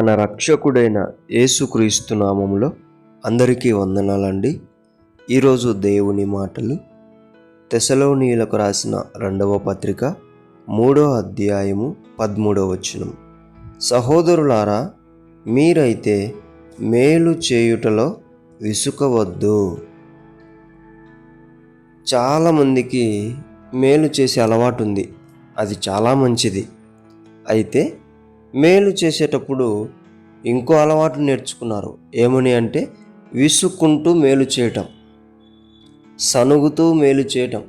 మన రక్షకుడైన యేసుక్రీస్తు నామములో అందరికీ వందనాలండి. ఈరోజు దేవుని మాటలు తెసలోనీయులకు రాసిన 2వ పత్రిక 3వ అధ్యాయము 13వ వచనం. సహోదరులారా, మీరైతే మేలు చేయుటలో విసుకవద్దు. చాలామందికి మేలు చేసే అలవాటు ఉంది, అది చాలా మంచిది. అయితే మేలు చేసేటప్పుడు ఇంకో అలవాటు నేర్చుకున్నారు. ఏమని అంటే విసుక్కుంటూ మేలు చేయటం, సనుగుతూ మేలు చేయటం,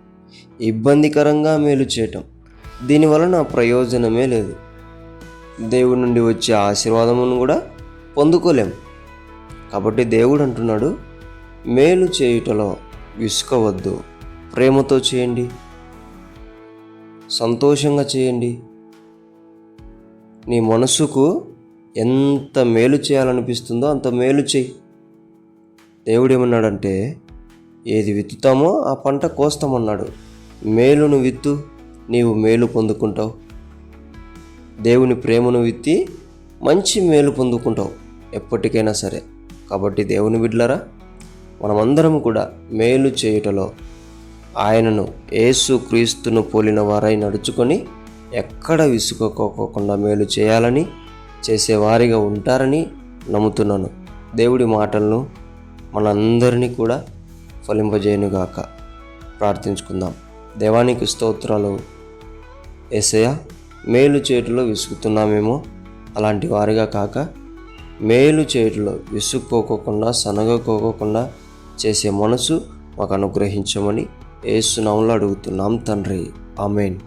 ఇబ్బందికరంగా మేలు చేయటం. దీనివలన ప్రయోజనమే లేదు. దేవుడి నుండి వచ్చే ఆశీర్వాదమును కూడా పొందుకోలేం. కాబట్టి దేవుడు అంటున్నాడు, మేలు చేయుటలో విసుకవద్దు. ప్రేమతో చేయండి, సంతోషంగా చేయండి. నీ మనసుకు ఎంత మేలు చేయాలనిపిస్తుందో అంత మేలు చేయి. దేవుడు ఏమన్నాడంటే, ఏది విత్తుతామో ఆ పంట కోస్తామన్నాడు. మేలును విత్తు, నీవు మేలు పొందుకుంటావు. దేవుని ప్రేమను విత్తి మంచి మేలు పొందుకుంటావు ఎప్పటికైనా సరే. కాబట్టి దేవుని బిడ్డలారా, మనమందరం కూడా మేలు చేయుటలో ఆయనను యేసుక్రీస్తును పోలిన వారై నడుచుకొని ఎక్కడ విసుక్కోకుండా మేలు చేయాలని, చేసేవారిగా ఉంటారని నమ్ముతున్నాను. దేవుడి మాటలను మనందరినీ కూడా ఫలింపజేయునుగాక. ప్రార్థించుకుందాం. దేవానికి స్తోత్రాలు. యేసయ్య, మేలు చేయుటలో విసుగుతున్నామేమో, అలాంటి వారిగా కాక మేలు చేయుటలో విసుక్కోకుండా, సనగకోకుండా చేసే మనసు మాకు అనుగ్రహించమని యేసు నామములో అడుగుతున్నాం తండ్రి. ఆమేన్.